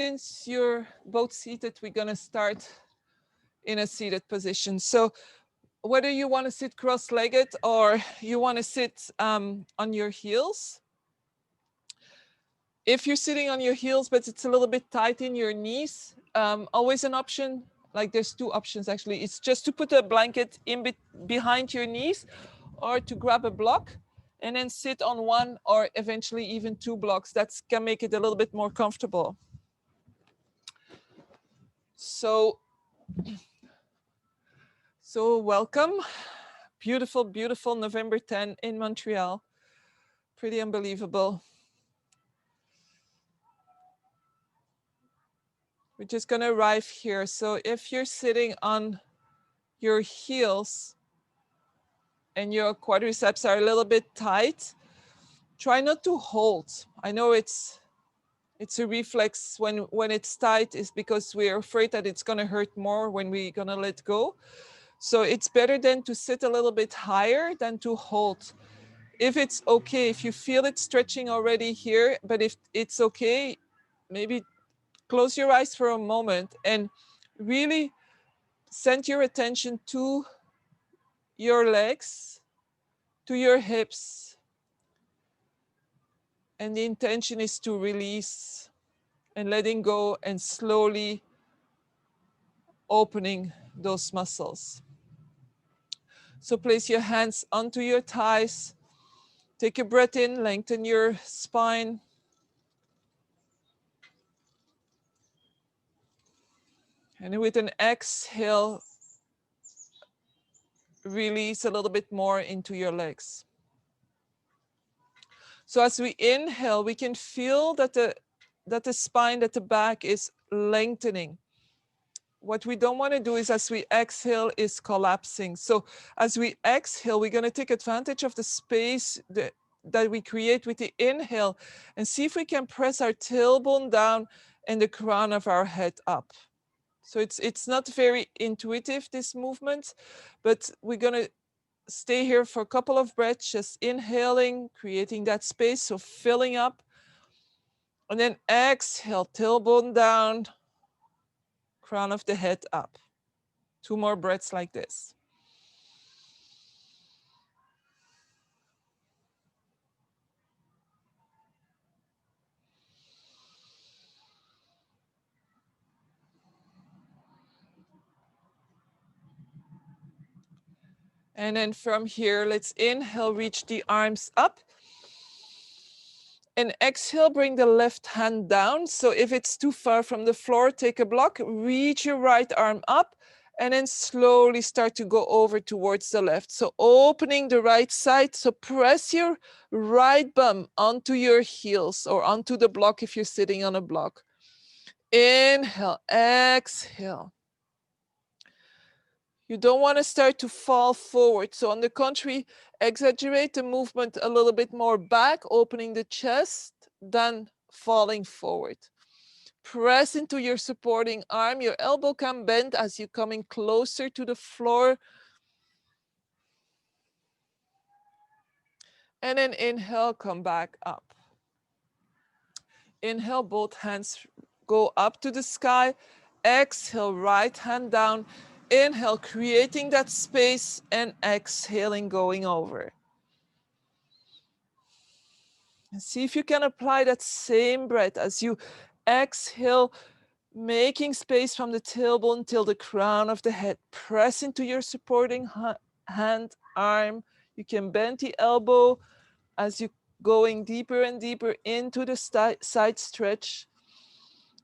Since you're both seated, we're going to start in a seated position. So whether you want to sit cross-legged or you want to sit on your heels, if you're sitting on your heels but it's a little bit tight in your knees, always an option, like there's two options actually. It's just to put a blanket in behind your knees or to grab a block and then sit on one or eventually even two blocks. That can make it a little bit more comfortable. So welcome. Beautiful, beautiful November 10 in Montreal. Pretty unbelievable. We're just going to arrive here. So if you're sitting on your heels and your quadriceps are a little bit tight, try not to hold. I know it's a reflex when it's tight, is because we're afraid that it's going to hurt more when we're going to let go. So it's better then to sit a little bit higher than to hold. If it's okay, if you feel it stretching already here, but if it's okay, maybe close your eyes for a moment and really send your attention to your legs, to your hips. And the intention is to release and letting go and slowly opening those muscles. So place your hands onto your thighs. Take a breath in, lengthen your spine. And with an exhale, release a little bit more into your legs. So as we inhale, we can feel that the spine, that the back is lengthening. What we don't want to do is, as we exhale, is collapsing. So as we exhale, we're going to take advantage of the space that we create with the inhale and see if we can press our tailbone down and the crown of our head up. So it's not very intuitive, this movement, but we're going to stay here for a couple of breaths, just inhaling, creating that space, so filling up. And then exhale, tailbone down, crown of the head up. 2 more breaths like this. And then from here, let's inhale, reach the arms up. And exhale, bring the left hand down. So if it's too far from the floor, take a block, reach your right arm up, and then slowly start to go over towards the left. So opening the right side. So press your right bum onto your heels or onto the block if you're sitting on a block. Inhale, exhale. You don't want to start to fall forward. So on the contrary, exaggerate the movement a little bit more back, opening the chest, then falling forward. Press into your supporting arm. Your elbow can bend as you're coming closer to the floor. And then inhale, come back up. Inhale, both hands go up to the sky. Exhale, right hand down. Inhale, creating that space, and exhaling, going over. And see if you can apply that same breath as you exhale, making space from the tailbone till the crown of the head. Press into your supporting hand, arm. You can bend the elbow as you're going deeper and deeper into the side stretch.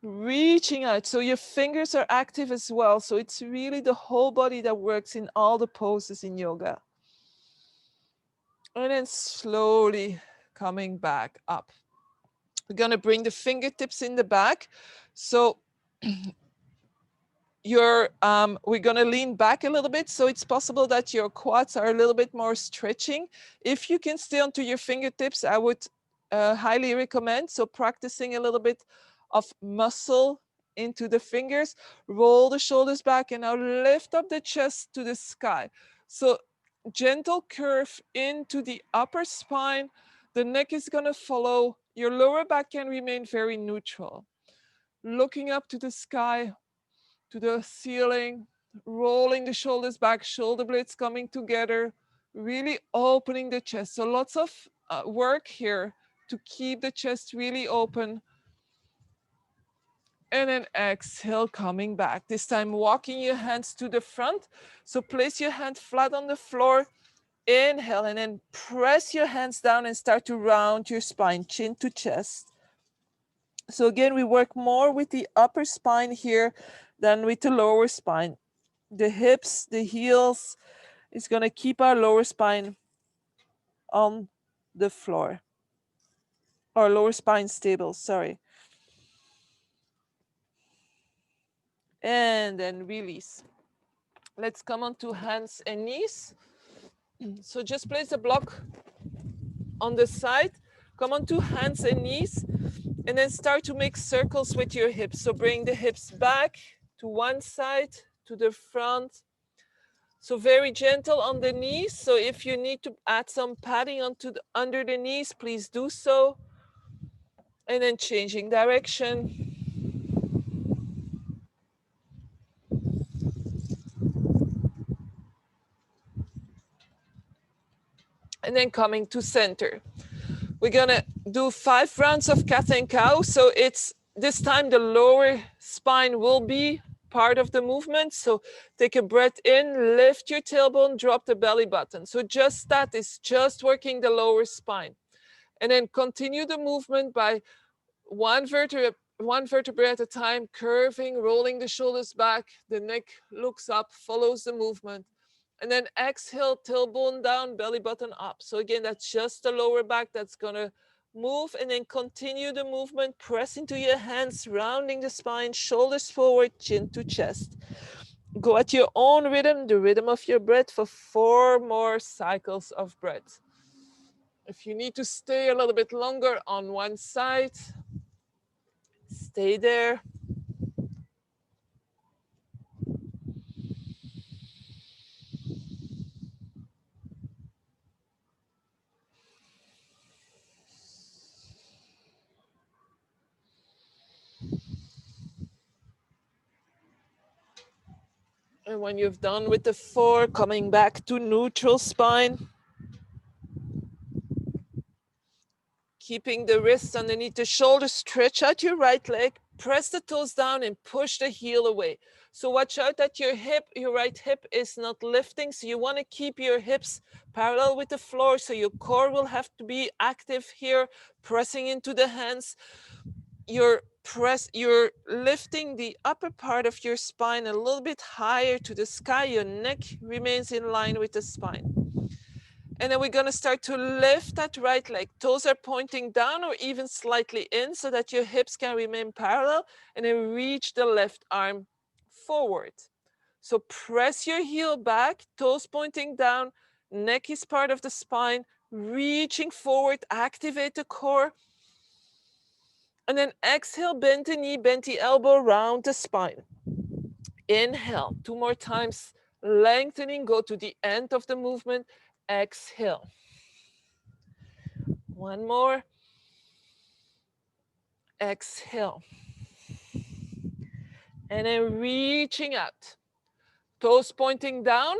Reaching out, so your fingers are active as well. So it's really the whole body that works in all the poses in yoga. And then slowly coming back up. We're going to bring the fingertips in the back. So we're going to lean back a little bit. So it's possible that your quads are a little bit more stretching. If you can stay onto your fingertips, I would highly recommend. So practicing a little bit of muscle into the fingers. Roll the shoulders back and now lift up the chest to the sky. So gentle curve into the upper spine. The neck is going to follow. Your lower back can remain very neutral. looking up to the sky, to the ceiling, rolling the shoulders back, shoulder blades coming together, really opening the chest. So lots of work here to keep the chest really open. And then exhale, coming back. This time walking your hands to the front. So place your hand flat on the floor. Inhale, and then press your hands down and start to round your spine, chin to chest. So again, we work more with the upper spine here than with the lower spine. The hips, the heels is going to keep our lower spine on the floor. Or lower spine stable, sorry. And then release. Let's come on to hands and knees. So just place a block on the side. Come on to hands and knees. And then start to make circles with your hips. So bring the hips back to one side, to the front. So very gentle on the knees. So if you need to add some padding under the knees, please do so. And then changing direction. And then coming to center. We're gonna do 5 rounds of cat and cow. So it's this time the lower spine will be part of the movement. So take a breath in, lift your tailbone, drop the belly button. So just that is just working the lower spine. And then continue the movement by one vertebrae at a time, curving, rolling the shoulders back, the neck looks up, follows the movement. And then exhale, tailbone down, belly button up. So again, that's just the lower back that's gonna move, and then continue the movement, press into your hands, rounding the spine, shoulders forward, chin to chest. Go at your own rhythm, the rhythm of your breath, for 4 more cycles of breath. If you need to stay a little bit longer on one side, stay there. And when you've done with the 4, coming back to neutral spine. Keeping the wrists underneath the shoulders, stretch out your right leg, press the toes down and push the heel away. So watch out that your right hip is not lifting. So you want to keep your hips parallel with the floor. So your core will have to be active here, pressing into the hands. You're lifting the upper part of your spine a little bit higher to the sky. Your neck remains in line with the spine. And then we're going to start to lift that right leg. Toes are pointing down or even slightly in so that your hips can remain parallel, and then reach the left arm forward. So press your heel back, toes pointing down, neck is part of the spine, reaching forward, activate the core. And then exhale, bend the knee, bend the elbow, round the spine. Inhale, 2 more times, lengthening, go to the end of the movement. Exhale. 1 more. Exhale. And then reaching out. Toes pointing down.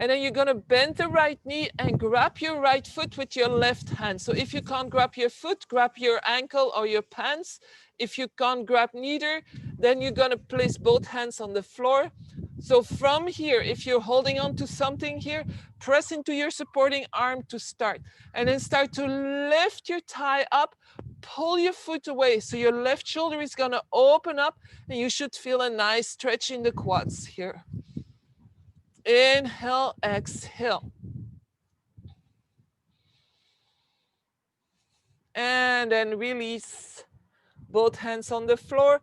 And then you're going to bend the right knee and grab your right foot with your left hand. So if you can't grab your foot, grab your ankle or your pants. If you can't grab neither, then you're going to place both hands on the floor. So from here, if you're holding on to something here, press into your supporting arm to start. And then start to lift your thigh up, pull your foot away. So your left shoulder is going to open up, and you should feel a nice stretch in the quads here. Inhale, exhale. And then release. Both hands on the floor.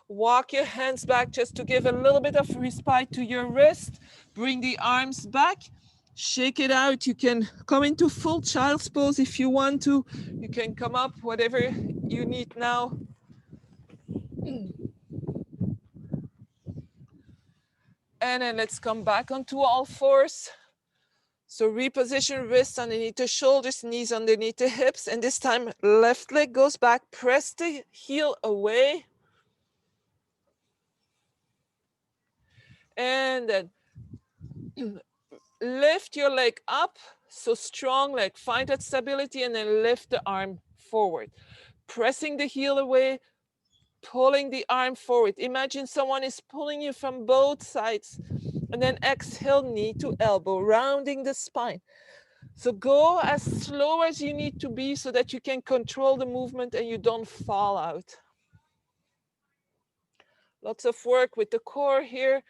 Walk your hands back just to give a little bit of respite to your wrist. Bring the arms back. Shake it out. You can come into full child's pose if you want to. You can come up, whatever you need now. And then let's come back onto all fours. So reposition wrists underneath the shoulders, knees underneath the hips. And this time, left leg goes back. Press the heel away. And then lift your leg up, so strong leg, find that stability, and then lift the arm forward. Pressing the heel away, pulling the arm forward. Imagine someone is pulling you from both sides. And then exhale, knee to elbow, rounding the spine. So go as slow as you need to be so that you can control the movement and you don't fall out. Lots of work with the core here.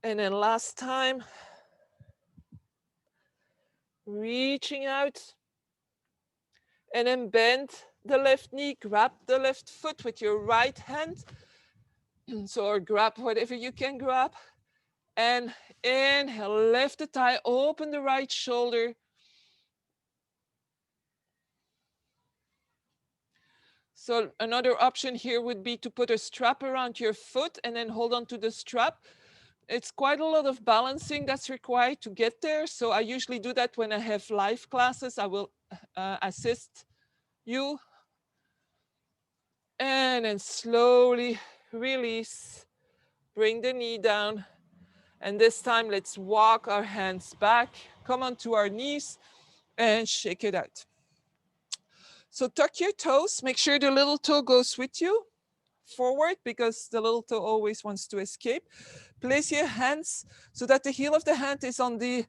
And then last time, reaching out. And then bend the left knee, grab the left foot with your right hand. So, or grab whatever you can grab. And inhale, lift the thigh, open the right shoulder. So another option here would be to put a strap around your foot and then hold on to the strap. It's quite a lot of balancing that's required to get there. So I usually do that when I have live classes. I will assist you. And then slowly release, bring the knee down. And this time, let's walk our hands back, come onto our knees, and shake it out. So tuck your toes, make sure the little toe goes with you forward because the little toe always wants to escape. Place your hands so that the heel of the hand is on the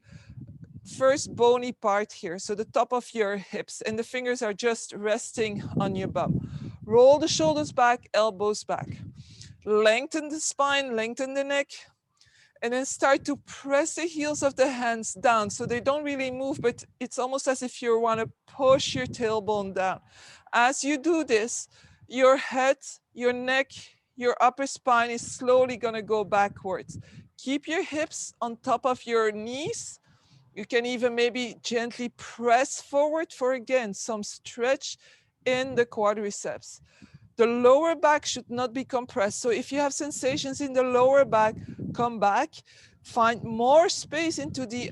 first bony part here, so the top of your hips, and the fingers are just resting on your bum. Roll the shoulders back, elbows back. Lengthen the spine, lengthen the neck, and then start to press the heels of the hands down so they don't really move, but it's almost as if you want to push your tailbone down. As you do this, your head, your neck, your upper spine is slowly going to go backwards. Keep your hips on top of your knees. You can even maybe gently press forward for, again, some stretch in the quadriceps. The lower back should not be compressed. So if you have sensations in the lower back, come back, find more space into the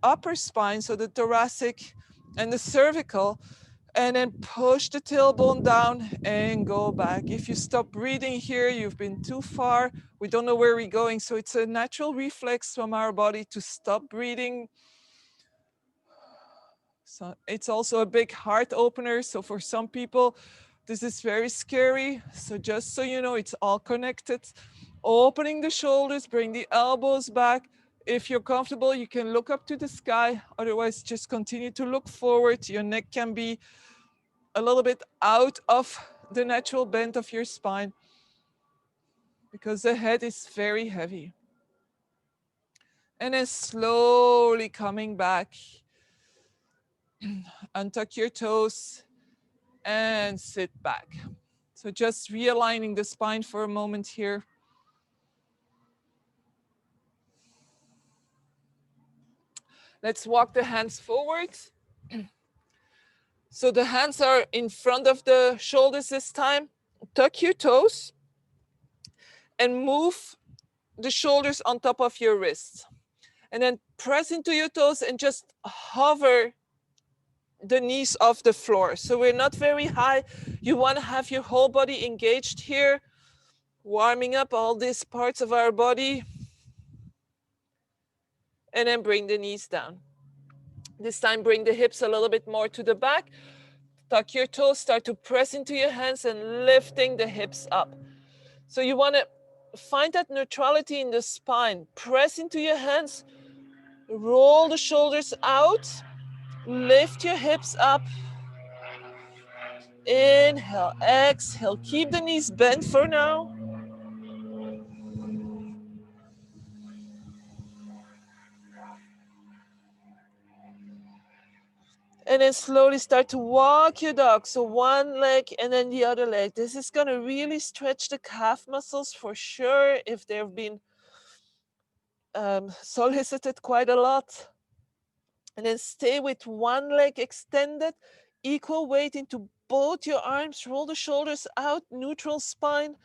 upper spine, so the thoracic and the cervical, and then push the tailbone down and go back. If you stop breathing here, you've been too far. We don't know where we're going. So it's a natural reflex from our body to stop breathing. So it's also a big heart opener. So for some people, this is very scary. So just so you know, it's all connected. Opening the shoulders, bring the elbows back. If you're comfortable, you can look up to the sky. Otherwise, just continue to look forward. Your neck can be a little bit out of the natural bend of your spine because the head is very heavy. And then slowly coming back. Untuck your toes and sit back. So just realigning the spine for a moment here. Let's walk the hands forward. So the hands are in front of the shoulders this time. Tuck your toes and move the shoulders on top of your wrists. And then press into your toes and just hover the knees off the floor. So we're not very high. You want to have your whole body engaged here, warming up all these parts of our body. And then bring the knees down. This time, bring the hips a little bit more to the back. Tuck your toes, start to press into your hands and lifting the hips up. So you want to find that neutrality in the spine. Press into your hands, roll the shoulders out, lift your hips up. Inhale, exhale. Keep the knees bent for now. And then slowly start to walk your dog. So one leg and then the other leg. This is going to really stretch the calf muscles for sure if they've been solicited quite a lot. And then stay with one leg extended, equal weight into both your arms. Roll the shoulders out, neutral spine,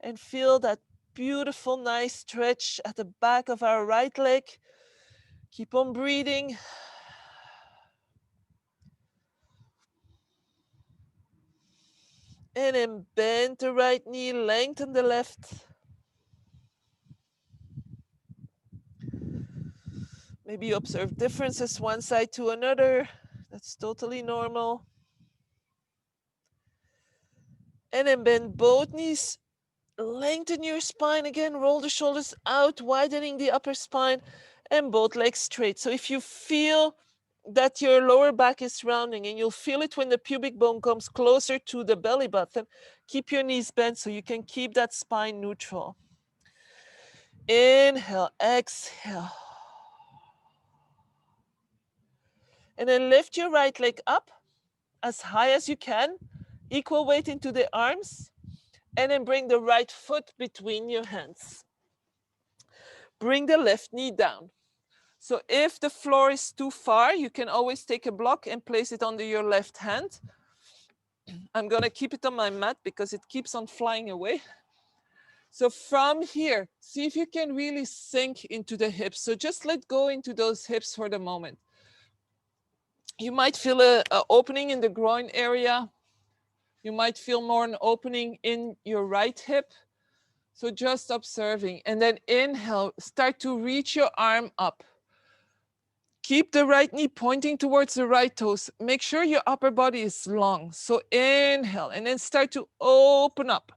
and feel that beautiful, nice stretch at the back of our right leg. Keep on breathing. And then bend the right knee, lengthen the left. Maybe you observe differences one side to another. That's totally normal. And then bend both knees. Lengthen your spine again. Roll the shoulders out, widening the upper spine, and both legs straight. So if you feel that your lower back is rounding, and you'll feel it when the pubic bone comes closer to the belly button, keep your knees bent so you can keep that spine neutral. Inhale, exhale. And then lift your right leg up as high as you can, equal weight into the arms, and then bring the right foot between your hands. Bring the left knee down. So if the floor is too far, you can always take a block and place it under your left hand. I'm gonna keep it on my mat because it keeps on flying away. So from here, see if you can really sink into the hips. So just let go into those hips for the moment. You might feel a opening in the groin area. You might feel more an opening in your right hip. So just observing. And then inhale, start to reach your arm up. Keep the right knee pointing towards the right toes. Make sure your upper body is long. So inhale and then start to open up.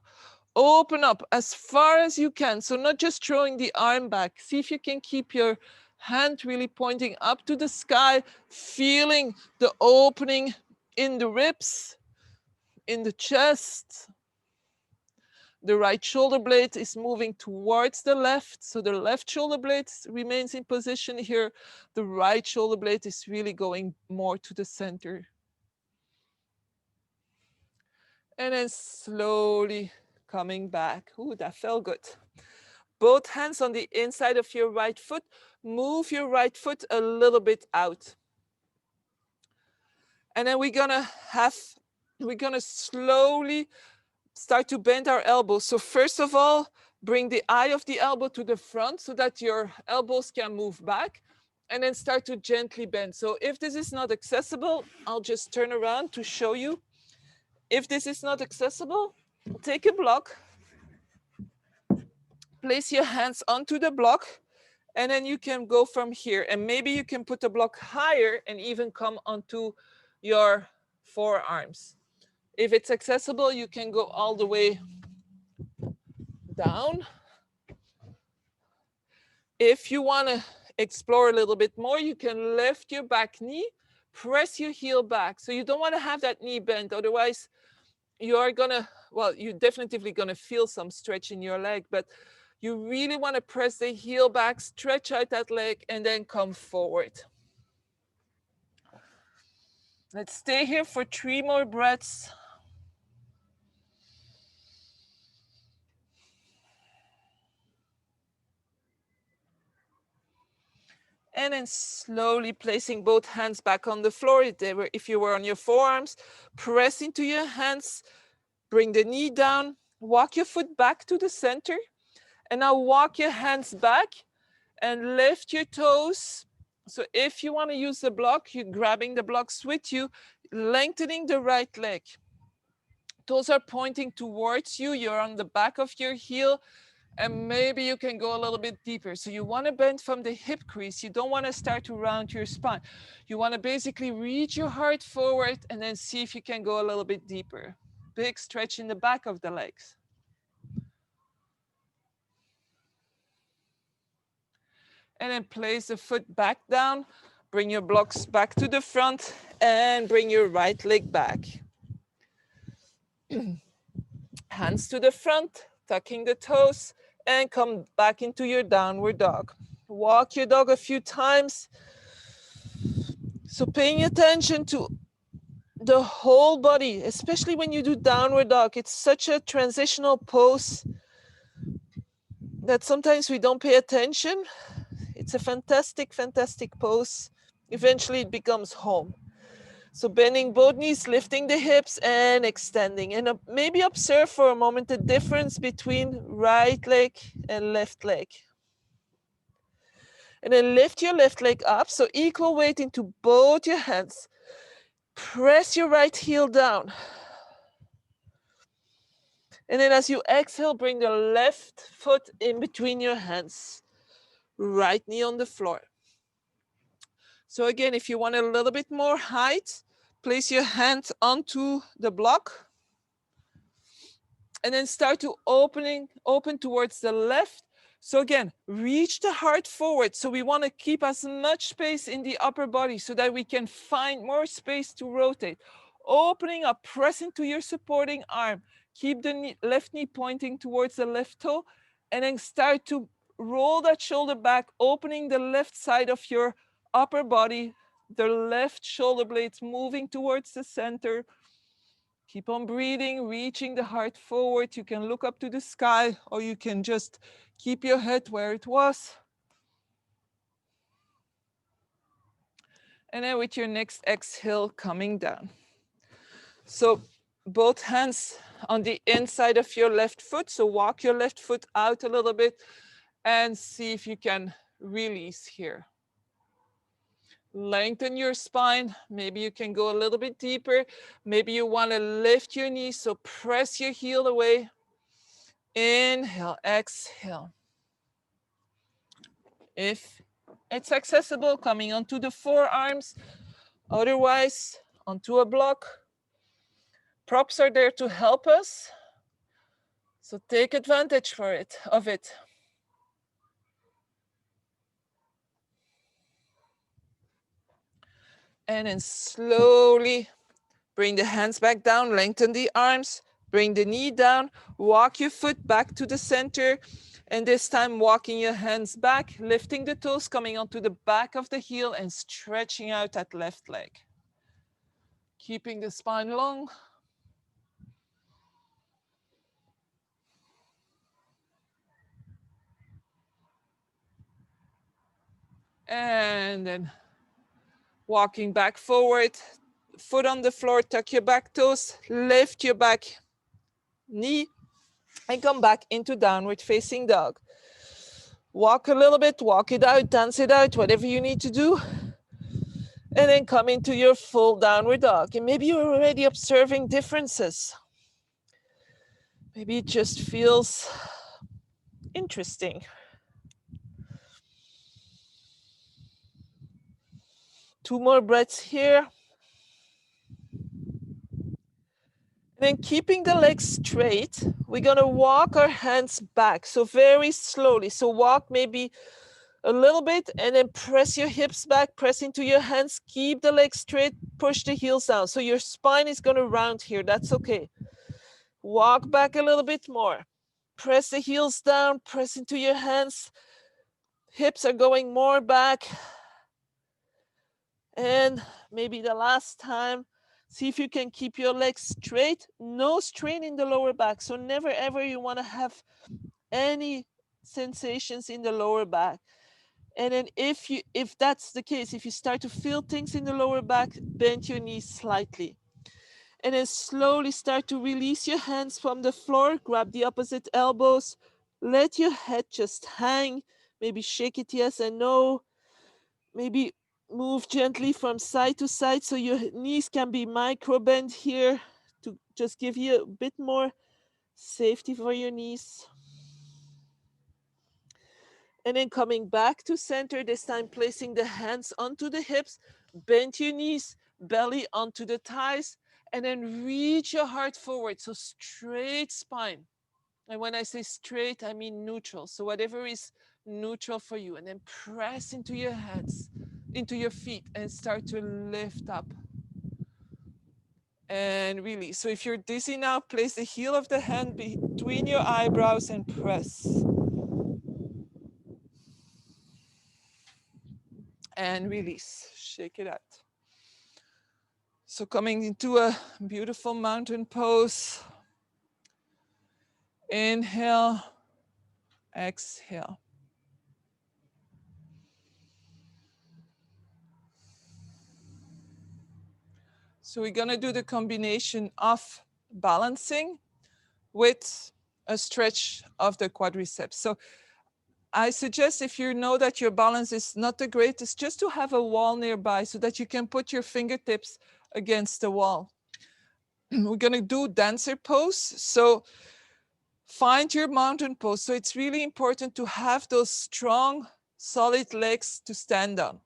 Open up as far as you can. So not just throwing the arm back. See if you can keep your hand really pointing up to the sky, feeling the opening in the ribs, in the chest. The right shoulder blade is moving towards the left. So the left shoulder blade remains in position here. The right shoulder blade is really going more to the center. And then slowly coming back. Ooh, that felt good. Both hands on the inside of your right foot. Move your right foot a little bit out. And then we're gonna slowly start to bend our elbows. So first of all, bring the eye of the elbow to the front so that your elbows can move back, and then start to gently bend. So if this is not accessible, I'll just turn around to show you. If this is not accessible, take a block, place your hands onto the block, and then you can go from here. And maybe you can put the block higher and even come onto your forearms. If it's accessible, you can go all the way down. If you want to explore a little bit more, you can lift your back knee, press your heel back. So you don't want to have that knee bent. Otherwise, you're definitely going to feel some stretch in your leg, but you really want to press the heel back, stretch out that leg, and then come forward. Let's stay here for 3 more breaths. And then slowly placing both hands back on the floor. If you were on your forearms, press into your hands, bring the knee down, walk your foot back to the center, and now walk your hands back and lift your toes. So if you want to use the block, you're grabbing the blocks with you, lengthening the right leg. Toes are pointing towards you. You're on the back of your heel, and maybe you can go a little bit deeper. So you want to bend from the hip crease. You don't want to start to round your spine. You want to basically reach your heart forward and then see if you can go a little bit deeper. Big stretch in the back of the legs. And then place the foot back down. Bring your blocks back to the front and bring your right leg back. Hands to the front, tucking the toes, and come back into your downward dog. Walk your dog a few times. So paying attention to the whole body, especially when you do downward dog. It's such a transitional pose that sometimes we don't pay attention. It's a fantastic, fantastic pose. Eventually it becomes home. So bending both knees, lifting the hips and extending. And maybe observe for a moment the difference between right leg and left leg. And then lift your left leg up. So equal weight into both your hands. Press your right heel down. And then as you exhale, bring the left foot in between your hands. Right knee on the floor. So again, if you want a little bit more height, place your hand onto the block and then start to open towards the left. So again, reach the heart forward. So we want to keep as much space in the upper body so that we can find more space to rotate. Opening up, press into your supporting arm. Keep the left knee pointing towards the left toe, and then start to roll that shoulder back, opening the left side of your upper body, the left shoulder blades moving towards the center. Keep on breathing, reaching the heart forward. You can look up to the sky, or you can just keep your head where it was. And then with your next exhale, coming down. So both hands on the inside of your left foot. So walk your left foot out a little bit and see if you can release here. Lengthen your spine. Maybe you can go a little bit deeper. Maybe you want to lift your knees, so press your heel away. Inhale, exhale. If it's accessible, coming onto the forearms. Otherwise, onto a block. Props are there to help us, so take advantage of it. And then slowly bring the hands back down, lengthen the arms, bring the knee down, walk your foot back to the center, and this time walking your hands back, lifting the toes, coming onto the back of the heel and stretching out that left leg. Keeping the spine long. And then walking back forward, foot on the floor, tuck your back toes, lift your back knee, and come back into downward facing dog. Walk a little bit, walk it out, dance it out, whatever you need to do. And then come into your full downward dog. And maybe you're already observing differences. Maybe it just feels interesting. Two more breaths here. Then keeping the legs straight, we're gonna walk our hands back. So very slowly. So walk maybe a little bit and then press your hips back, press into your hands, keep the legs straight, push the heels down. So your spine is gonna round here, that's okay. Walk back a little bit more. Press the heels down, press into your hands. Hips are going more back. And maybe the last time, see if you can keep your legs straight, no strain in the lower back. So never ever you wanna have any sensations in the lower back. And then if that's the case, if you start to feel things in the lower back, bend your knees slightly. And then slowly start to release your hands from the floor, grab the opposite elbows, let your head just hang, maybe shake it yes and no, maybe move gently from side to side so your knees can be micro bent here to just give you a bit more safety for your knees. And then coming back to center, this time placing the hands onto the hips, bend your knees, belly onto the thighs, and then reach your heart forward. So straight spine. And when I say straight, I mean neutral. So whatever is neutral for you. And then press into your hands, into your feet, and start to lift up. And release. So if you're dizzy now, place the heel of the hand between your eyebrows and press. And release, shake it out. So coming into a beautiful mountain pose. Inhale, exhale. So we're gonna do the combination of balancing with a stretch of the quadriceps. So I suggest if you know that your balance is not the greatest, just to have a wall nearby so that you can put your fingertips against the wall. We're gonna do dancer pose. So find your mountain pose. So it's really important to have those strong, solid legs to stand on.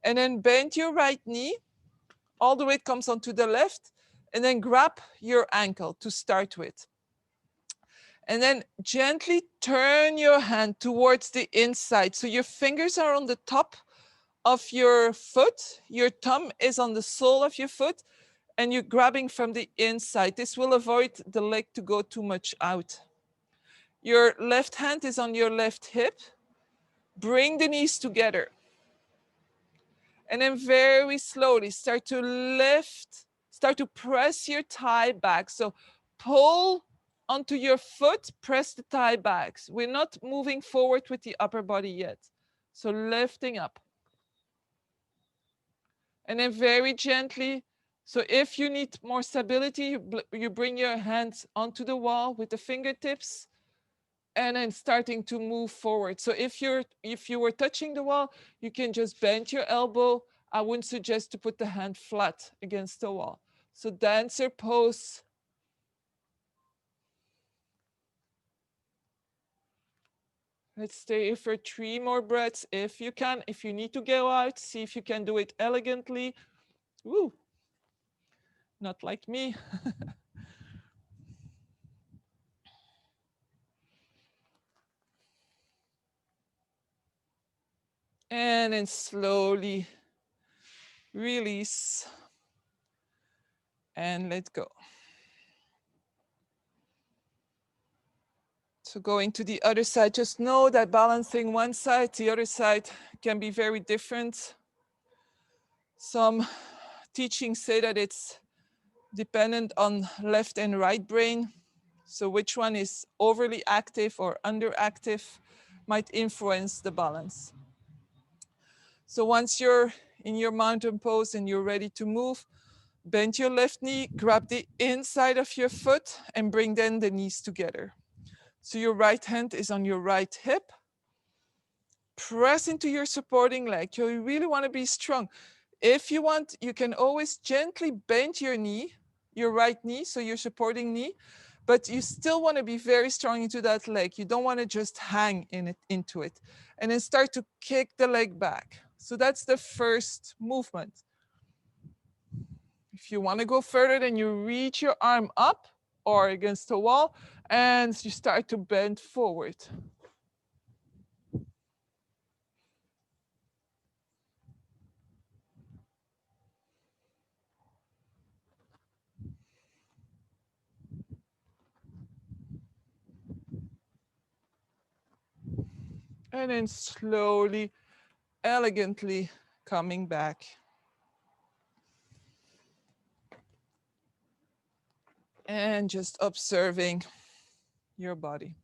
And then bend your right knee. All the weight comes onto the left. And then grab your ankle to start with. And then gently turn your hand towards the inside. So your fingers are on the top of your foot. Your thumb is on the sole of your foot. And you're grabbing from the inside. This will avoid the leg to go too much out. Your left hand is on your left hip. Bring the knees together. And then very slowly start to lift, start to press your thigh back. So pull onto your foot, press the thigh back. We're not moving forward with the upper body yet. So lifting up. And then very gently. So if you need more stability, you bring your hands onto the wall with the fingertips and then starting to move forward. So if you were touching the wall, you can just bend your elbow. I wouldn't suggest to put the hand flat against the wall. So dancer pose. Let's stay for 3 more breaths if you can. If you need to go out, see if you can do it elegantly. Woo. Not like me. And then slowly release and let go. So going to the other side, just know that balancing one side, the other side can be very different. Some teachings say that it's dependent on left and right brain. So which one is overly active or underactive might influence the balance. So once you're in your mountain pose and you're ready to move, bend your left knee, grab the inside of your foot and bring then the knees together. So your right hand is on your right hip. Press into your supporting leg. You really want to be strong. If you want, you can always gently bend your knee, your right knee, so your supporting knee, but you still want to be very strong into that leg. You don't want to just hang into it. And then start to kick the leg back. So that's the first movement. If you want to go further, then you reach your arm up or against the wall and you start to bend forward. And then slowly, elegantly coming back. And just observing your body.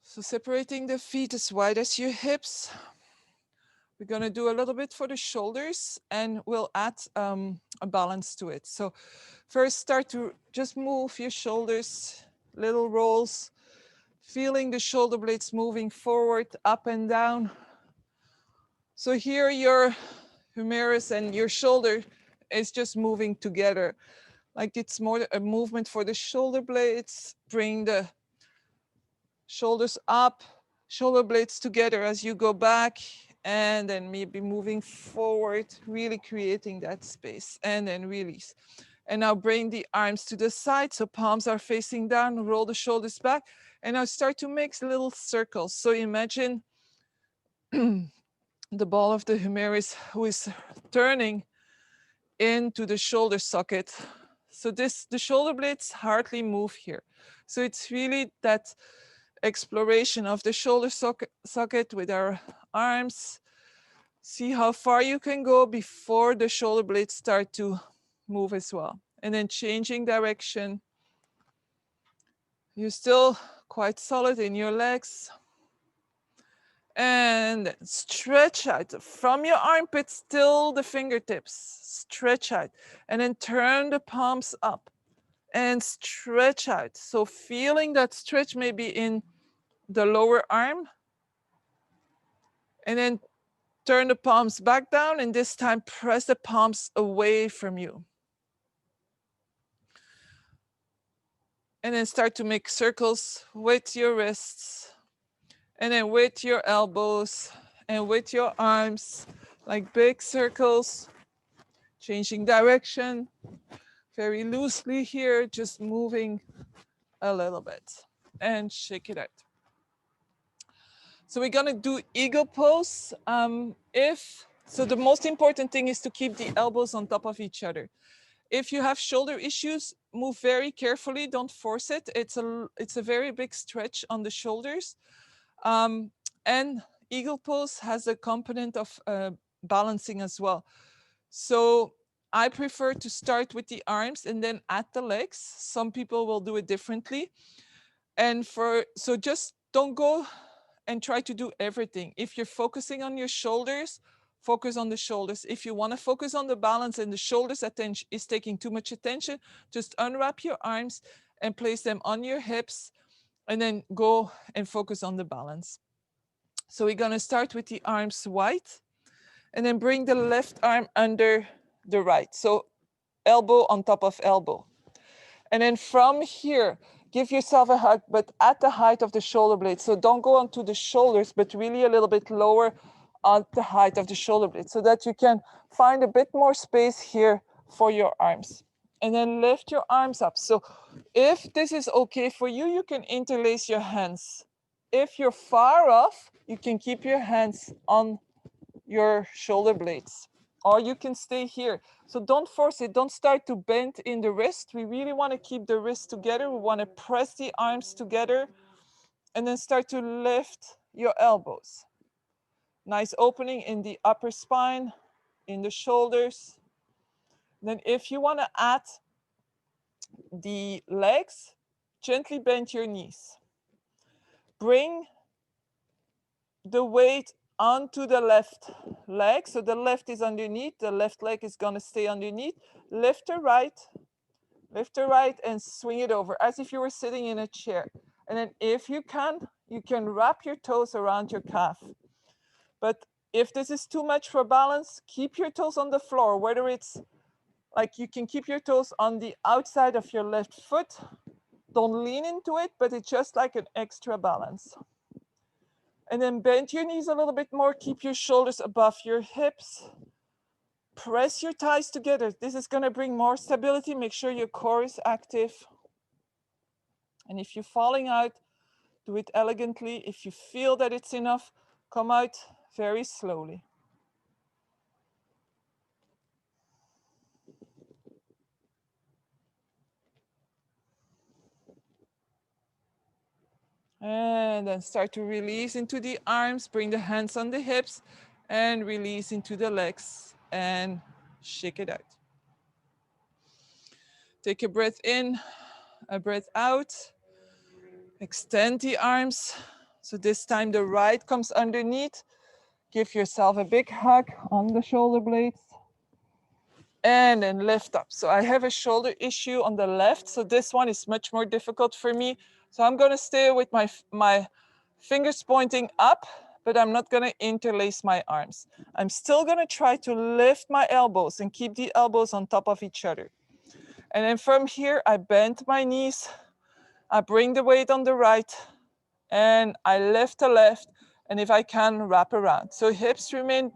So separating the feet as wide as your hips. We're going to do a little bit for the shoulders and we'll add a balance to it. So first start to just move your shoulders, little rolls, feeling the shoulder blades moving forward, up and down. So here your humerus and your shoulder is just moving together. Like it's more a movement for the shoulder blades. Bring the shoulders up, shoulder blades together as you go back, and then maybe moving forward, really creating that space, and then release. And now bring the arms to the side, so palms are facing down, roll the shoulders back, and now start to make little circles. So imagine the ball of the humerus who is turning into the shoulder socket. So the shoulder blades hardly move here. So it's really that exploration of the shoulder socket with our arms. See how far you can go before the shoulder blades start to move as well. And then changing direction. You're still quite solid in your legs. And stretch out from your armpits till the fingertips. Stretch out. And then turn the palms up and stretch out. So feeling that stretch maybe in the lower arm. And then turn the palms back down, and this time press the palms away from you. And then start to make circles with your wrists, and then with your elbows and with your arms, like big circles, changing direction very loosely here, just moving a little bit and shake it out. So we're gonna do eagle pose. So the most important thing is to keep the elbows on top of each other. If you have shoulder issues, move very carefully, don't force it. It's a very big stretch on the shoulders. And eagle pose has a component of balancing as well. So I prefer to start with the arms and then add the legs. Some people will do it differently. And so just don't go and try to do everything. If you're focusing on your shoulders, focus on the shoulders. If you want to focus on the balance and the shoulders attention is taking too much attention, just unwrap your arms and place them on your hips and then go and focus on the balance. So we're gonna start with the arms wide and then bring the left arm under the right. So elbow on top of elbow. And then from here, give yourself a hug, but at the height of the shoulder blade. So don't go onto the shoulders, but really a little bit lower at the height of the shoulder blade so that you can find a bit more space here for your arms. And then lift your arms up. So if this is okay for you, you can interlace your hands. If you're far off, you can keep your hands on your shoulder blades, or you can stay here. So don't force it. Don't start to bend in the wrist. We really want to keep the wrist together. We want to press the arms together and then start to lift your elbows. Nice opening in the upper spine, in the shoulders. Then if you want to add the legs, gently bend your knees. Bring the weight onto the left leg. So the left is underneath, the left leg is gonna stay underneath. Lift the right and swing it over as if you were sitting in a chair. And then if you can wrap your toes around your calf. But if this is too much for balance, keep your toes on the floor, whether it's like you can keep your toes on the outside of your left foot. Don't lean into it, but it's just like an extra balance. And then bend your knees a little bit more. Keep your shoulders above your hips. Press your thighs together. This is going to bring more stability. Make sure your core is active. And if you're falling out, do it elegantly. If you feel that it's enough, come out very slowly. And then start to release into the arms. Bring the hands on the hips and release into the legs and shake it out. Take a breath in, a breath out. Extend the arms. So this time the right comes underneath. Give yourself a big hug on the shoulder blades. And then lift up. So I have a shoulder issue on the left. So this one is much more difficult for me. So I'm gonna stay with my fingers pointing up, but I'm not gonna interlace my arms. I'm still gonna try to lift my elbows and keep the elbows on top of each other. And then from here, I bend my knees. I bring the weight on the right and I lift the left. And if I can, wrap around. So hips remain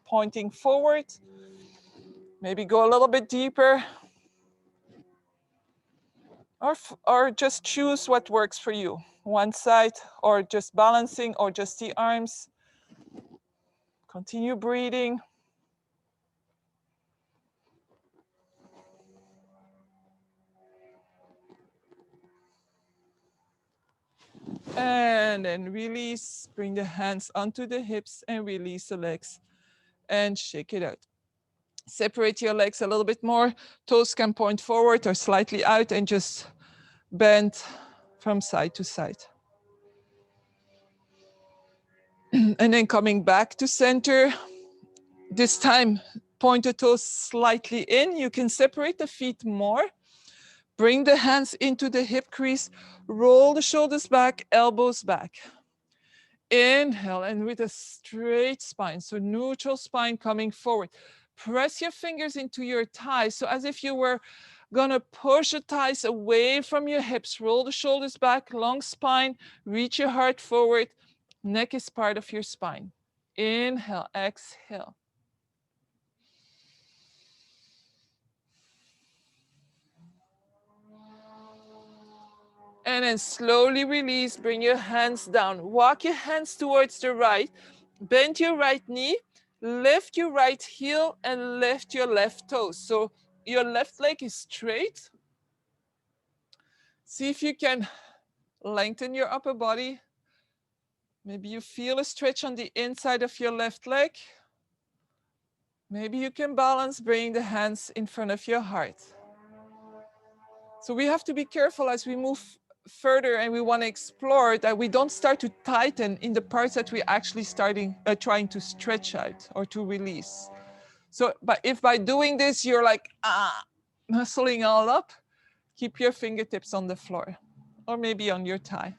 pointing forward. Maybe go a little bit deeper. Or just choose what works for you. One side, or just balancing, or just the arms. Continue breathing. And then release, bring the hands onto the hips and release the legs and shake it out. Separate your legs a little bit more. Toes can point forward or slightly out and just bend from side to side. And then coming back to center. This time, point the toes slightly in. You can separate the feet more. Bring the hands into the hip crease. Roll the shoulders back, elbows back. Inhale, and with a straight spine, so neutral spine coming forward. Press your fingers into your thighs, so as if you were Gonna push the thighs away from your hips. Roll the shoulders back, long spine. Reach your heart forward. Neck is part of your spine. Inhale, exhale. And then slowly release, bring your hands down. Walk your hands towards the right. Bend your right knee, lift your right heel and lift your left toes. So your left leg is straight. See if you can lengthen your upper body. Maybe you feel a stretch on the inside of your left leg. Maybe you can balance, bring the hands in front of your heart. So we have to be careful as we move further and we want to explore that we don't start to tighten in the parts that we actually trying to stretch out or to release. So, but if by doing this, you're like, muscling all up, keep your fingertips on the floor or maybe on your thigh.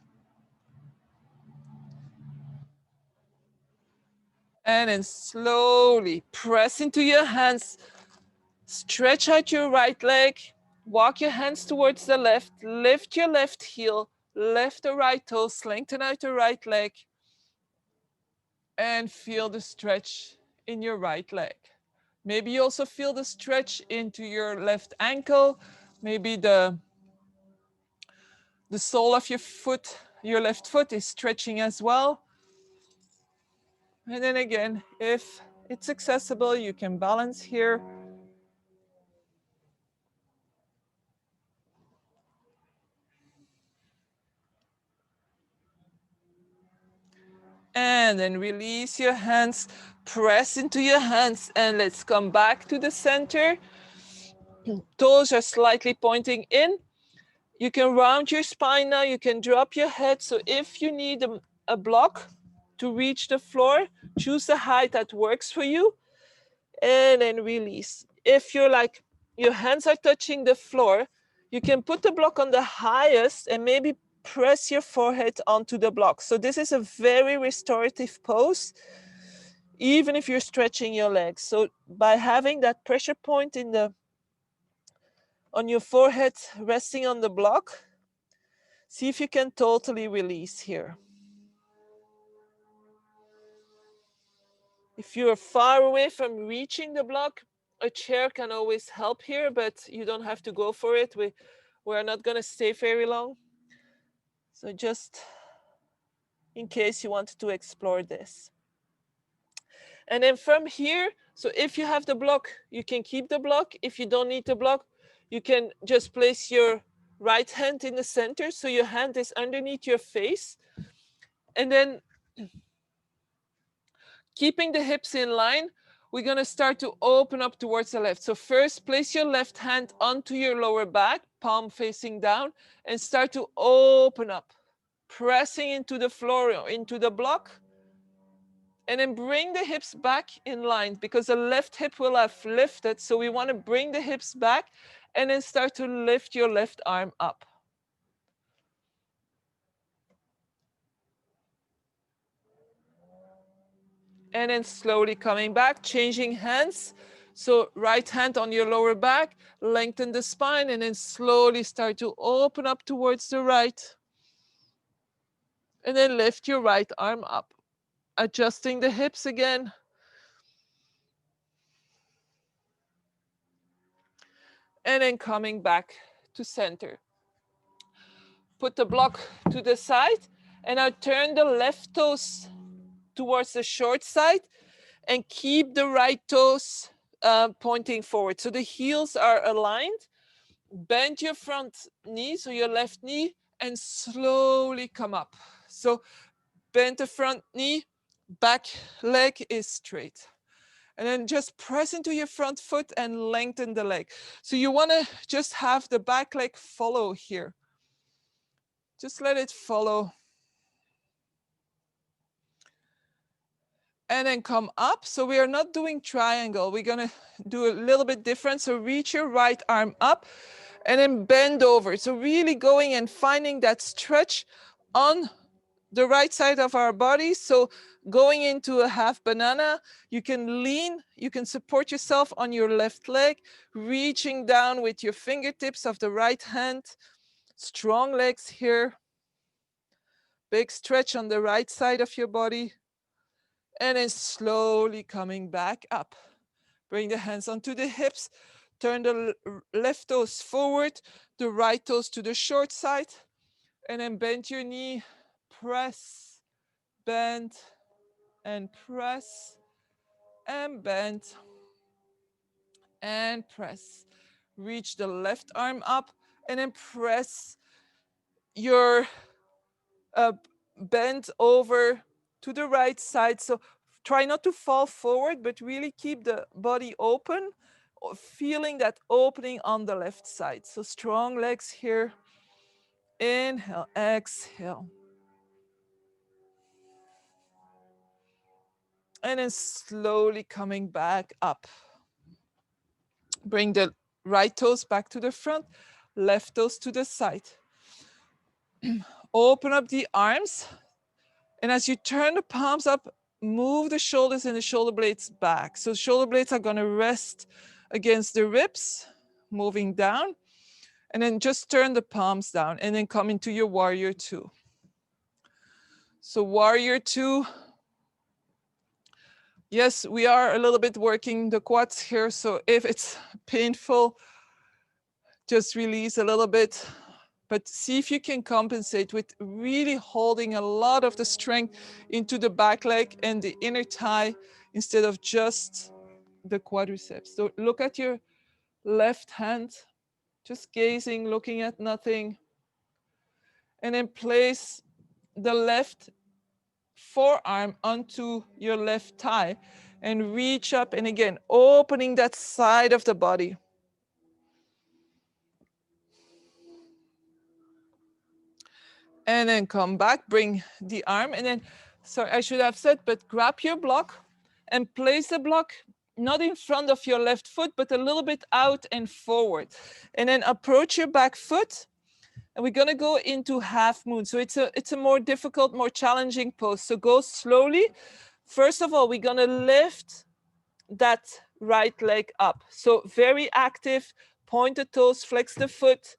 And then slowly press into your hands, stretch out your right leg, walk your hands towards the left, lift your left heel, lift the right toe, lengthen out the right leg, and feel the stretch in your right leg. Maybe you also feel the stretch into your left ankle, maybe the sole of your foot, your left foot is stretching as well. And then again, if it's accessible, you can balance here. And then release your hands, press into your hands, and let's come back to the center. Toes are slightly pointing in. You can round your spine now, you can drop your head. So if you need a block to reach the floor, choose a height that works for you, and then release. If you're like, your hands are touching the floor, you can put the block on the highest and maybe press your forehead onto the block. So this is a very restorative pose, even if you're stretching your legs. So by having that pressure point on your forehead resting on the block, see if you can totally release here. If you're far away from reaching the block, a chair can always help here, but you don't have to go for it. We're not going to stay very long. So just in case you wanted to explore this. And then from here, so if you have the block, you can keep the block. If you don't need the block, you can just place your right hand in the center. So your hand is underneath your face. And then keeping the hips in line, we're going to start to open up towards the left. So first, place your left hand onto your lower back, palm facing down, and start to open up, pressing into the floor, or into the block. And then bring the hips back in line because the left hip will have lifted. So we want to bring the hips back and then start to lift your left arm up. And then slowly coming back, changing hands. So right hand on your lower back, lengthen the spine, and then slowly start to open up towards the right. And then lift your right arm up, adjusting the hips again. And then coming back to center. Put the block to the side, and now turn the left toes towards the short side and keep the right toes pointing forward. So the heels are aligned. Bend your front knee, so your left knee, and slowly come up. So bend the front knee, back leg is straight. And then just press into your front foot and lengthen the leg. So you want to just have the back leg follow here. Just let it follow. And then come up. So we are not doing triangle. We're going to do a little bit different. So reach your right arm up and then bend over. So really going and finding that stretch on the right side of our body. So going into a half banana, you can lean, you can support yourself on your left leg, reaching down with your fingertips of the right hand. Strong legs here. Big stretch on the right side of your body. And then slowly coming back up. Bring the hands onto the hips. Turn the left toes forward, the right toes to the short side. And then bend your knee, press, bend, and press, and bend, and press. Reach the left arm up, and then press your bend over to the right side. So try not to fall forward, but really keep the body open, feeling that opening on the left side. So strong legs here. Inhale, exhale. And then slowly coming back up. Bring the right toes back to the front, left toes to the side. Open up the arms. And as you turn the palms up, move the shoulders and the shoulder blades back. So shoulder blades are gonna rest against the ribs, moving down. And then just turn the palms down and then come into your warrior two. So warrior two. Yes, we are a little bit working the quads here. So if it's painful, just release a little bit. But see if you can compensate with really holding a lot of the strength into the back leg and the inner thigh instead of just the quadriceps. So look at your left hand, just gazing, looking at nothing. And then place the left forearm onto your left thigh and reach up, and again, opening that side of the body. And then come back, bring the arm, and then, sorry, I should have said, but grab your block and place the block not in front of your left foot, but a little bit out and forward. And then approach your back foot, and we're gonna go into half moon. So it's a more difficult, more challenging pose. So go slowly. First of all, we're gonna lift that right leg up. So very active, point the toes, flex the foot.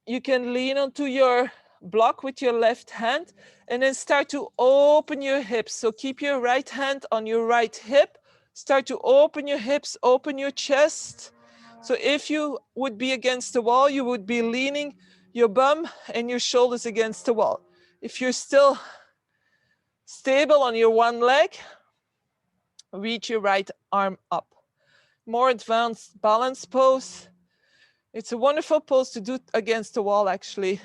You can lean onto your block with your left hand and then start to open your hips. So keep your right hand on your right hip. Start to open your hips, open your chest. So if you would be against the wall, you would be leaning your bum and your shoulders against the wall. If you're still stable on your one leg, reach your right arm up. More advanced balance pose. It's a wonderful pose to do against the wall, actually.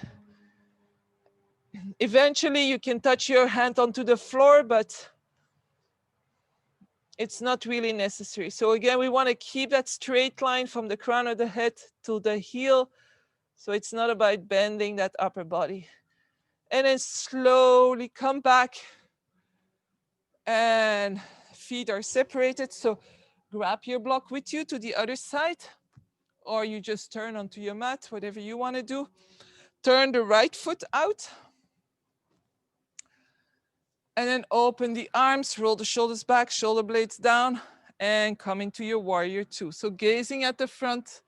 Eventually, you can touch your hand onto the floor, but it's not really necessary. So again, we want to keep that straight line from the crown of the head to the heel. So it's not about bending that upper body. And then slowly come back and feet are separated. So grab your block with you to the other side, or you just turn onto your mat, whatever you want to do. Turn the right foot out. And then open the arms, roll the shoulders back, shoulder blades down, and come into your warrior two. So gazing at the front,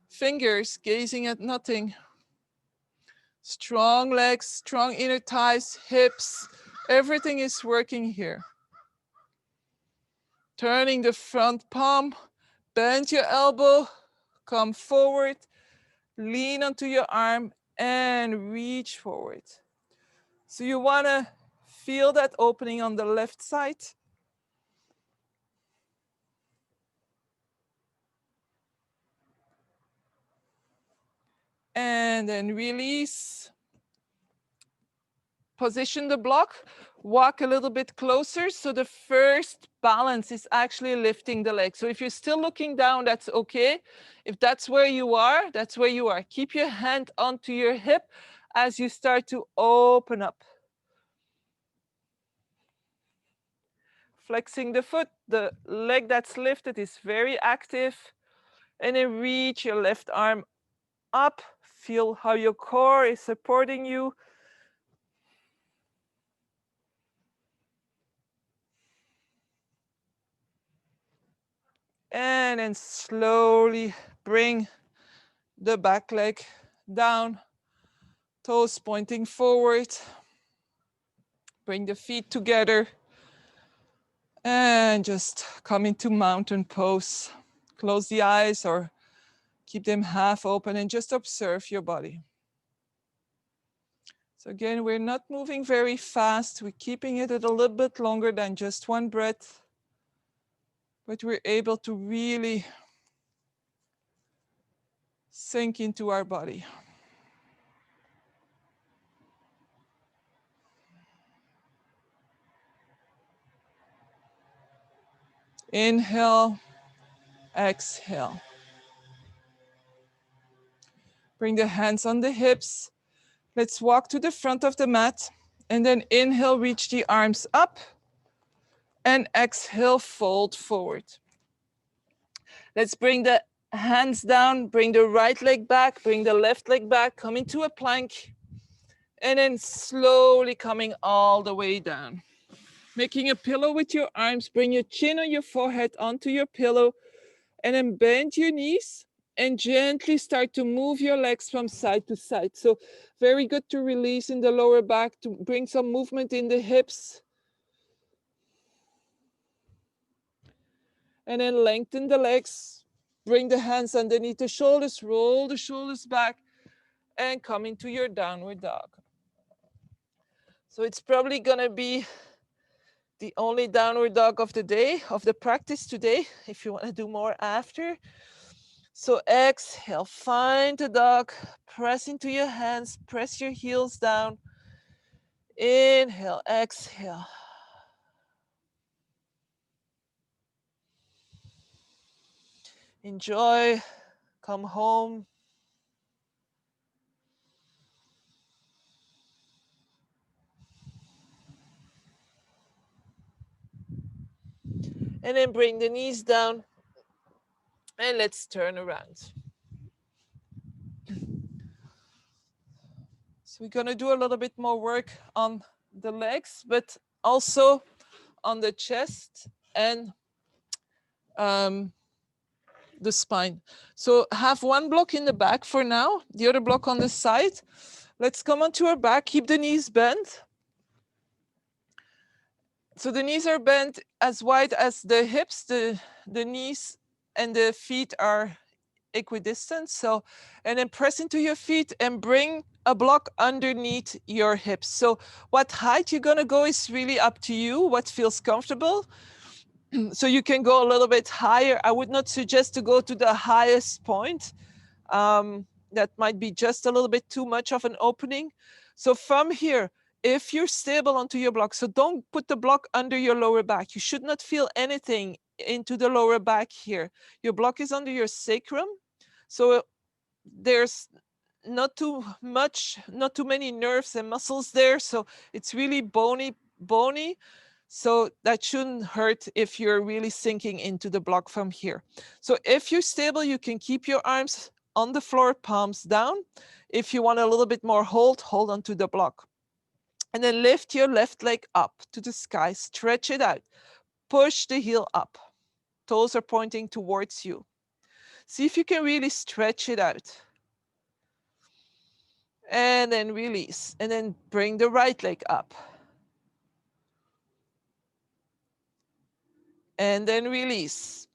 fingers, gazing at nothing. Strong legs, strong inner thighs, hips, everything is working here. Turning the front palm, bend your elbow, come forward, lean onto your arm, and reach forward. So you wanna feel that opening on the left side. And then release. Position the block, walk a little bit closer. So the first balance is actually lifting the leg. So if you're still looking down, that's okay. If that's where you are, that's where you are. Keep your hand onto your hip as you start to open up. Flexing the foot, the leg that's lifted is very active. And then reach your left arm up. Feel how your core is supporting you. And then slowly bring the back leg down, toes pointing forward. Bring the feet together and just come into mountain pose. Close the eyes or keep them half open and just observe your body. So again, we're not moving very fast. We're keeping it at a little bit longer than just one breath, but we're able to really sink into our body. Inhale, exhale. Bring the hands on the hips. Let's walk to the front of the mat and then inhale, reach the arms up and exhale, fold forward. Let's bring the hands down, bring the right leg back, bring the left leg back, come into a plank, and then slowly coming all the way down. Making a pillow with your arms, bring your chin or your forehead onto your pillow, and then bend your knees and gently start to move your legs from side to side. So very good to release in the lower back, to bring some movement in the hips. And then lengthen the legs, bring the hands underneath the shoulders, roll the shoulders back, and come into your downward dog. So it's probably gonna be the only downward dog of the day, of the practice today, if you wanna do more after. So exhale, find the dog, press into your hands, press your heels down. Inhale, exhale. Enjoy, come home. And then bring the knees down and let's turn around. So we're gonna do a little bit more work on the legs, but also on the chest and the spine. So have one block in the back for now, the other block on the side. Let's come onto our back, keep the knees bent. So the knees are bent as wide as the hips, the knees and the feet are equidistant. So, and then press into your feet and bring a block underneath your hips. So what height you're gonna go is really up to you, what feels comfortable. So you can go a little bit higher. I would not suggest to go to the highest point. That might be just a little bit too much of an opening. So from here, if you're stable onto your block, so don't put the block under your lower back. You should not feel anything into the lower back here. Your block is under your sacrum. So there's not too many nerves and muscles there. So it's really bony. So that shouldn't hurt if you're really sinking into the block from here. So if you're stable, you can keep your arms on the floor, palms down. If you want a little bit more hold onto the block. And then lift your left leg up to the sky, stretch it out. Push the heel up. Toes are pointing towards you. See if you can really stretch it out. And then release. And then bring the right leg up. And then release.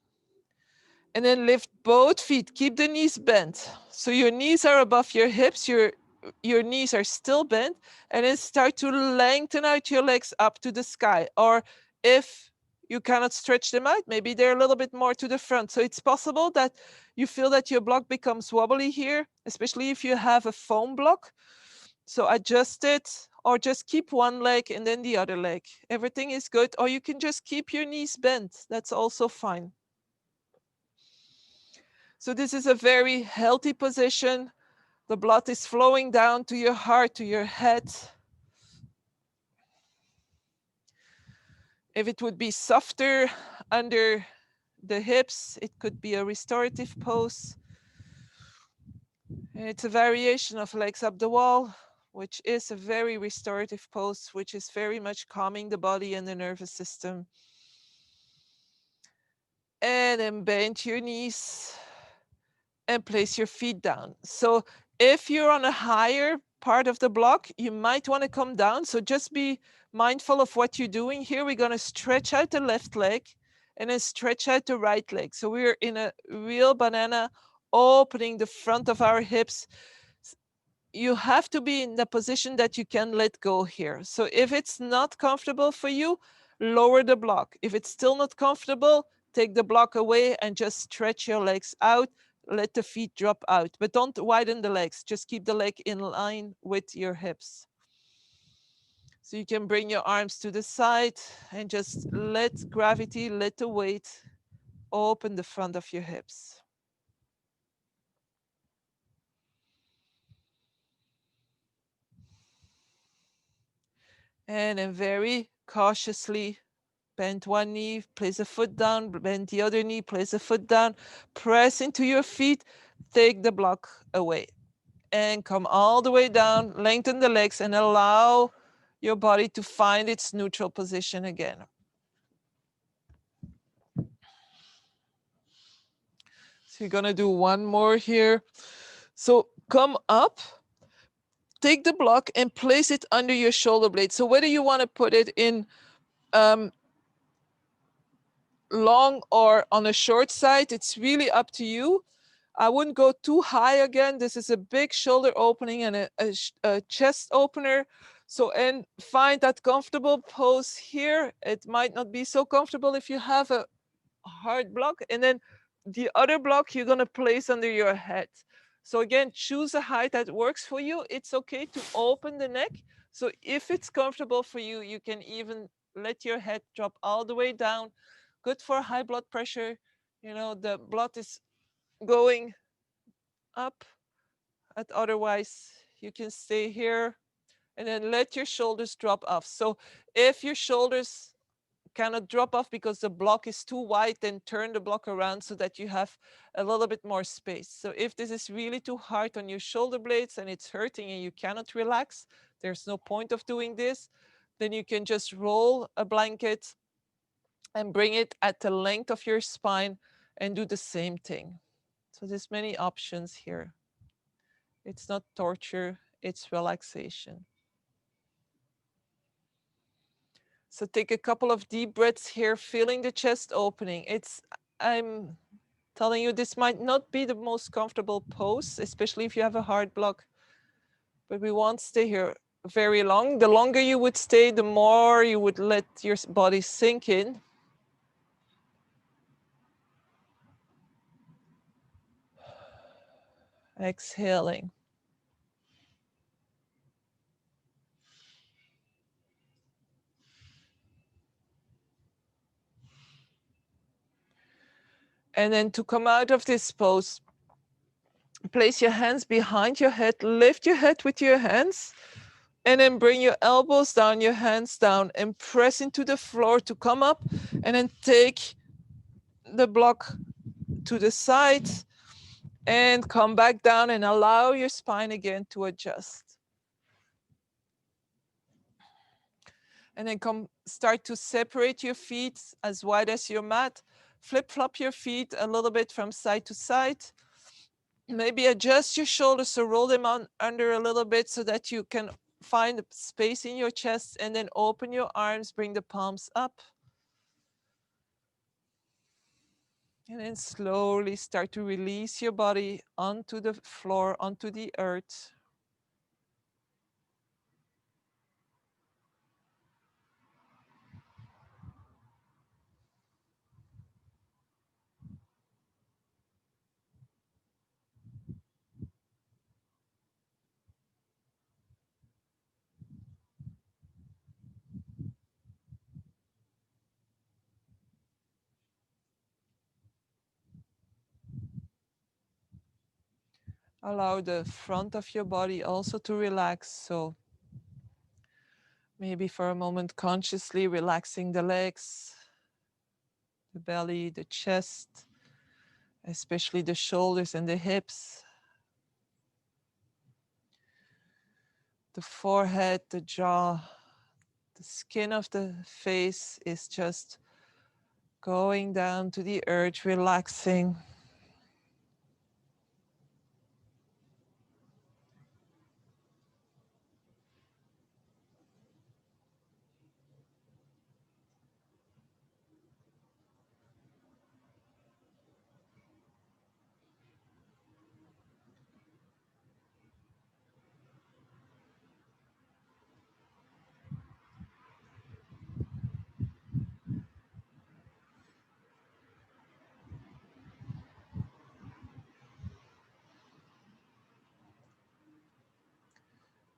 And then lift both feet. Keep the knees bent. So your knees are above your hips. Your knees are still bent. And then start to lengthen out your legs up to the sky. Or if you cannot stretch them out, maybe they're a little bit more to the front. So it's possible that you feel that your block becomes wobbly here, especially if you have a foam block. So adjust it, or just keep one leg and then the other leg. Everything is good. Or you can just keep your knees bent. That's also fine. So this is a very healthy position. The blood is flowing down to your heart, to your head. If it would be softer under the hips, it could be a restorative pose. It's a variation of legs up the wall, which is a very restorative pose, which is very much calming the body and the nervous system. And then bend your knees and place your feet down. So if you're on a higher part of the block, you might want to come down. So just be mindful of what you're doing. Here we're going to stretch out the left leg and then stretch out the right leg. So we're in a real banana, opening the front of our hips. You have to be in the position that you can let go here. So if it's not comfortable for you, lower the block. If it's still not comfortable, take the block away and just stretch your legs out. Let the feet drop out, but don't widen the legs. Just keep the leg in line with your hips. So you can bring your arms to the side and just let gravity, let the weight open the front of your hips. And then very cautiously bend one knee, place a foot down, bend the other knee, place a foot down, press into your feet, take the block away, and come all the way down, lengthen the legs, and allow your body to find its neutral position again. So you're gonna do one more here. So come up, take the block and place it under your shoulder blade. So whether you want to put it in long or on a short side, it's really up to you. I wouldn't go too high again. This is a big shoulder opening and a chest opener. So, and find that comfortable pose here. It might not be so comfortable if you have a hard block. And then the other block you're gonna place under your head. So again, choose a height that works for you. It's okay to open the neck. So if it's comfortable for you, you can even let your head drop all the way down. Good for high blood pressure. You know, the blood is going up. Otherwise, you can stay here and then let your shoulders drop off. So if your shoulders cannot drop off because the block is too wide, then turn the block around so that you have a little bit more space. So if this is really too hard on your shoulder blades and it's hurting and you cannot relax, there's no point of doing this. Then you can just roll a blanket and bring it at the length of your spine and do the same thing. So there's many options here. It's not torture, it's relaxation. So take a couple of deep breaths here, feeling the chest opening. I'm telling you, this might not be the most comfortable pose, especially if you have a hard block, but we won't stay here very long. The longer you would stay, the more you would let your body sink in. Exhaling. And then to come out of this pose, place your hands behind your head, lift your head with your hands, and then bring your elbows down, your hands down, and press into the floor to come up, and then take the block to the side and come back down and allow your spine again to adjust. And then start to separate your feet as wide as your mat. Flip flop your feet a little bit from side to side. Maybe adjust your shoulders, so roll them on under a little bit so that you can find space in your chest, and then open your arms, bring the palms up. And then slowly start to release your body onto the floor, onto the earth. Allow the front of your body also to relax. So maybe for a moment, consciously relaxing the legs, the belly, the chest, especially the shoulders and the hips, the forehead, the jaw, the skin of the face is just Going down to the earth, relaxing.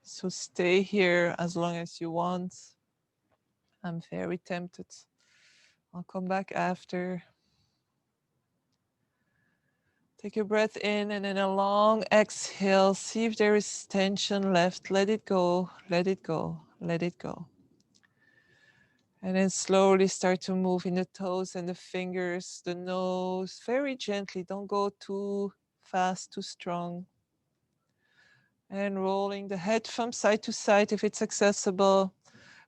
So stay here as long as you want. I'm very tempted. I'll come back after. Take a breath in and then a long exhale. See if there is tension left. Let it go, let it go, let it go. And then slowly start to move in the toes and the fingers, the nose, very gently. Don't go too fast, too strong. And rolling the head from side to side if it's accessible.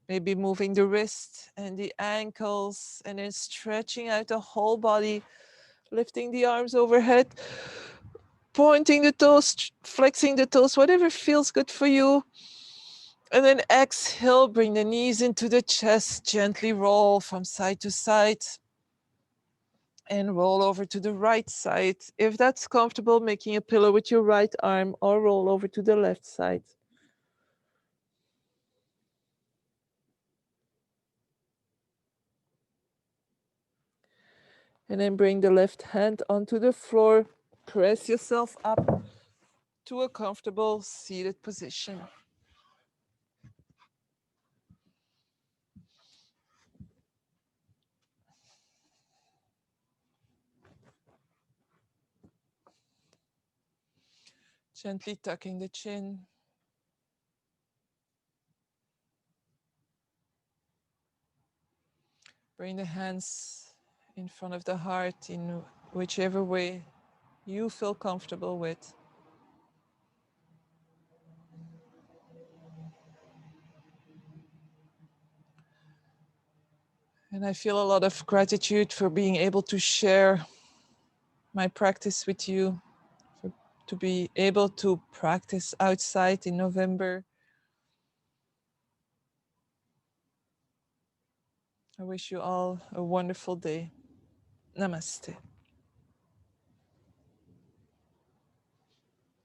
Maybe moving the wrist and the ankles and then stretching out the whole body, lifting the arms overhead, pointing the toes, flexing the toes, whatever feels good for you. And then exhale, bring the knees into the chest, gently roll from side to side and roll over to the right side. If that's comfortable, making a pillow with your right arm or roll over to the left side. And then bring the left hand onto the floor. Press yourself up to a comfortable seated position. Gently tucking the chin. Bring the hands in front of the heart in whichever way you feel comfortable with. And I feel a lot of gratitude for being able to share my practice with you, to be able to practice outside in November. I wish you all a wonderful day. Namaste.